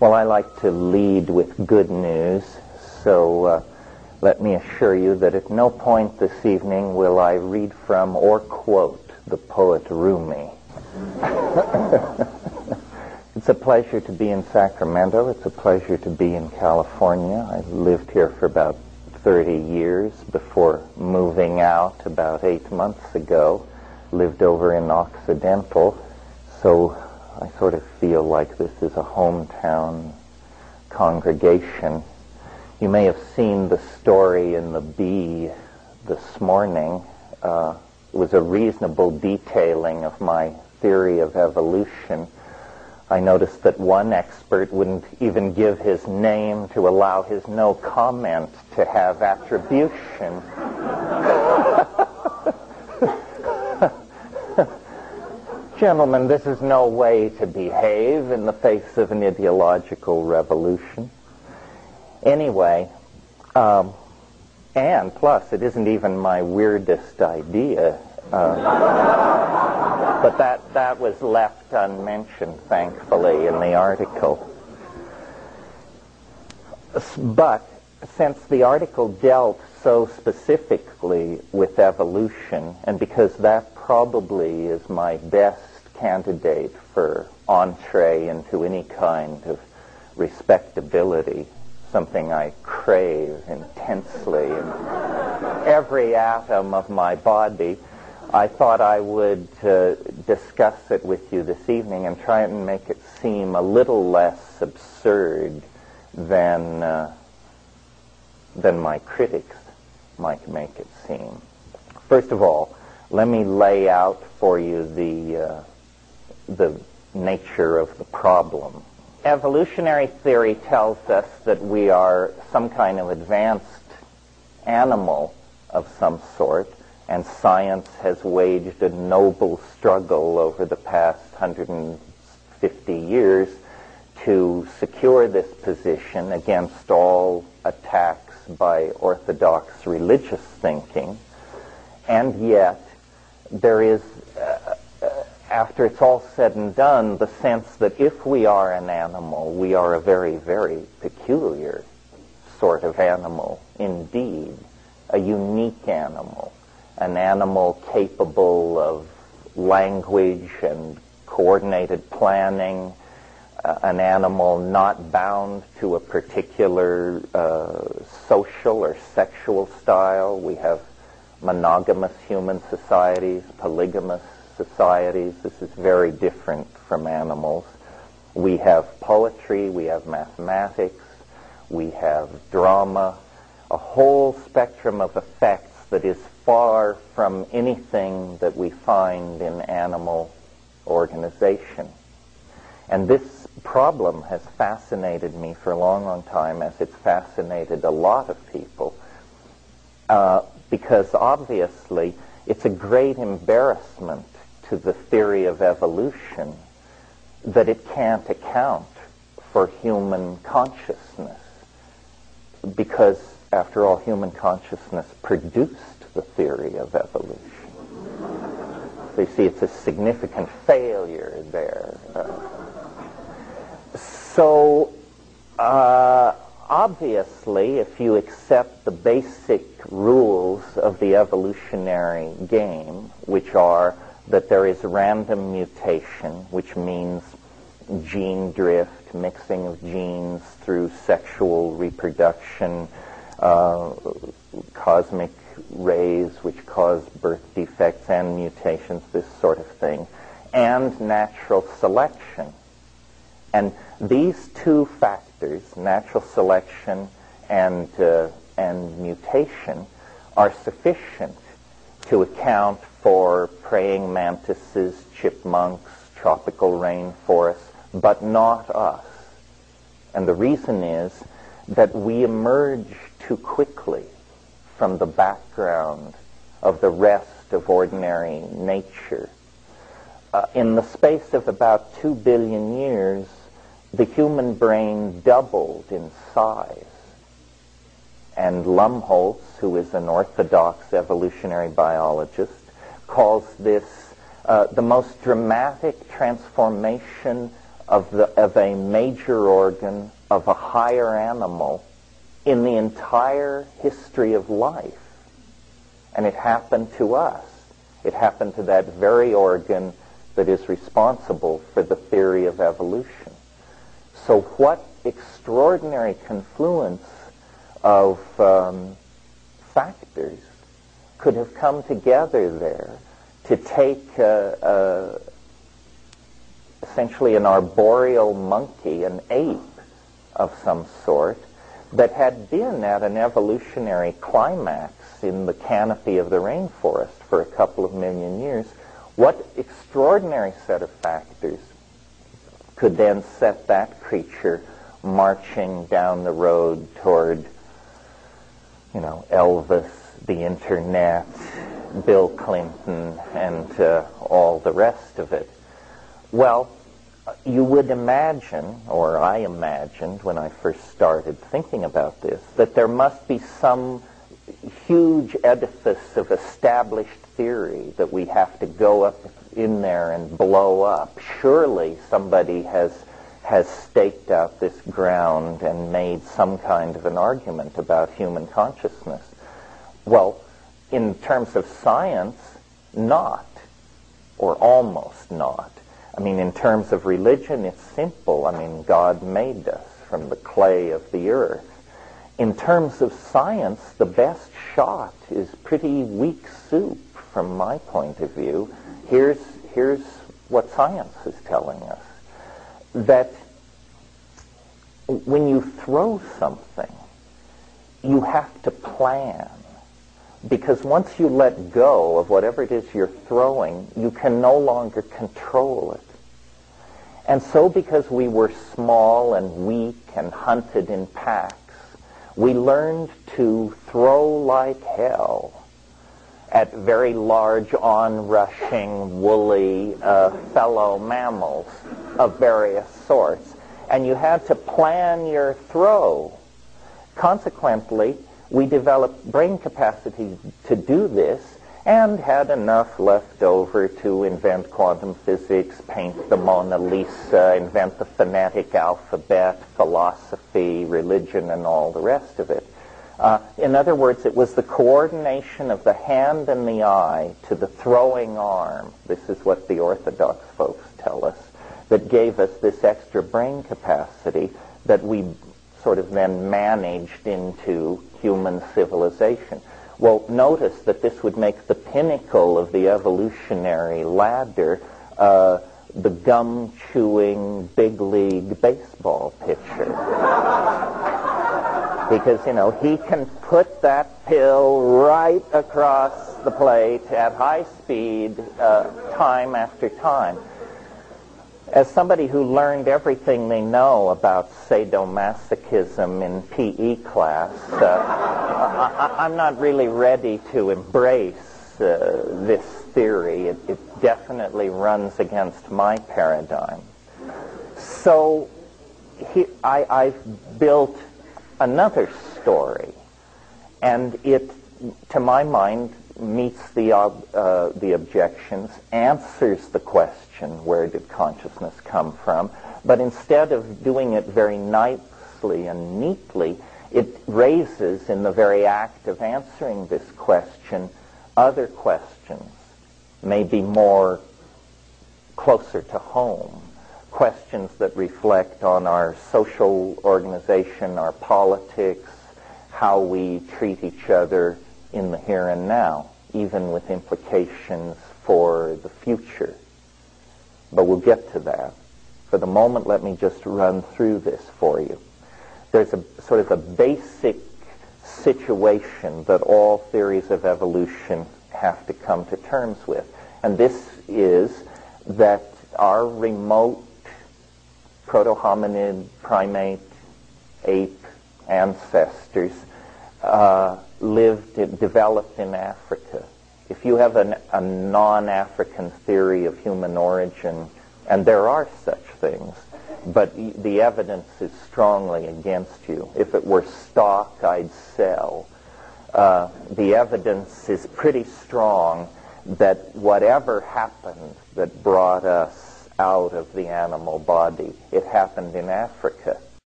Well, I like to lead with good news, so let me assure you that at no point this evening will I read from or quote the poet Rumi. It's a pleasure to be in Sacramento. It's a pleasure to be in California. I lived here for about 30 years before moving out about 8 months ago. Lived over in Occidental, so I sort of feel like this is a hometown congregation. You may have seen the story in the Bee this morning. It was a reasonable detailing of my theory of evolution. I noticed that one expert wouldn't even give his name to allow his no comment to have attribution. Gentlemen, this is no way to behave in the face of an ideological revolution. Anyway, and plus, it isn't even my weirdest idea. But that was left unmentioned, thankfully, in the article. But since the article dealt so specifically with evolution, and because that probably is my best candidate for entree into any kind of respectability, something I crave intensely in every atom of my body, I thought I would discuss it with you this evening and try and make it seem a little less absurd than my critics might make it seem. First of all, let me lay out for you the nature of the problem. Evolutionary theory tells us that we are some kind of advanced animal of some sort, and science has waged a noble struggle over the past 150 years to secure this position against all attacks by orthodox religious thinking. And yet, there is, after it's all said and done, the sense that if we are an animal, we are a very, very peculiar sort of animal indeed, a unique animal, an animal capable of language and coordinated planning, an animal not bound to a particular social or sexual style. We have monogamous human societies, polygamous societies. This is very different from animals. We have poetry, we have mathematics, we have drama, a whole spectrum of effects that is far from anything that we find in animal organization. And this problem has fascinated me for a long, long time, as it's fascinated a lot of people, because obviously it's a great embarrassment to the theory of evolution that it can't account for human consciousness, because, after all, human consciousness produced the theory of evolution. So you see, it's a significant failure there. Obviously, if you accept the basic rules of the evolutionary game, which are that there is random mutation, which means gene drift, mixing of genes through sexual reproduction, cosmic rays which cause birth defects and mutations, this sort of thing, and natural selection. And these two factors, natural selection and mutation, are sufficient to account for praying mantises, chipmunks, tropical rainforests, but not us. And the reason is that we emerge too quickly from the background of the rest of ordinary nature. In the space of about 2 billion years, the human brain doubled in size. And Lumholtz, who is an orthodox evolutionary biologist, calls this the most dramatic transformation of a major organ of a higher animal in the entire history of life. And it happened to us. It happened to that very organ that is responsible for the theory of evolution. So what extraordinary confluence of factors could have come together there to take essentially an arboreal monkey, an ape of some sort, that had been at an evolutionary climax in the canopy of the rainforest for a couple of million years. What extraordinary set of factors could then set that creature marching down the road toward, Elvis, the internet, Bill Clinton, and all the rest of it? Well, you would imagine, or I imagined when I first started thinking about this, that there must be some huge edifice of established theory that we have to go up in there and blow up. Surely somebody has staked out this ground and made some kind of an argument about human consciousness. Well, in terms of science, not, or almost not. I mean, in terms of religion, it's simple. I mean, God made us from the clay of the earth. In terms of science, the best shot is pretty weak soup from my point of view. Here's what science is telling us. That when you throw something, you have to plan. Because once you let go of whatever it is you're throwing, you can no longer control it. And so because we were small and weak and hunted in packs, we learned to throw like hell at very large, on-rushing, woolly fellow mammals of various sorts. And you had to plan your throw. Consequently, we developed brain capacity to do this and had enough left over to invent quantum physics, paint the Mona Lisa, invent the phonetic alphabet, philosophy, religion, and all the rest of it. In other words, it was the coordination of the hand and the eye to the throwing arm, this is what the Orthodox folks tell us, that gave us this extra brain capacity that we sort of then managed into human civilization. Well, notice that this would make the pinnacle of the evolutionary ladder the gum-chewing big league baseball pitcher. Because, he can put that pill right across the plate at high speed time after time. As somebody who learned everything they know about sadomasochism in PE class, I'm not really ready to embrace this theory. It definitely runs against my paradigm. So I've built another story, and it, to my mind, meets the objections, answers the question, where did consciousness come from? But instead of doing it very nicely and neatly, it raises, in the very act of answering this question, other questions, maybe more closer to home, questions that reflect on our social organization, our politics, how we treat each other in the here and now, even with implications for the future. But we'll get to that. For the moment, let me just run through this for you. There's a sort of a basic situation that all theories of evolution have to come to terms with. And this is that our remote proto-hominid, primate, ape ancestors developed in Africa. If you have a non-African theory of human origin, and there are such things, but the evidence is strongly against you. If it were stock, I'd sell. The evidence is pretty strong that whatever happened that brought us out of the animal body. It happened in Africa.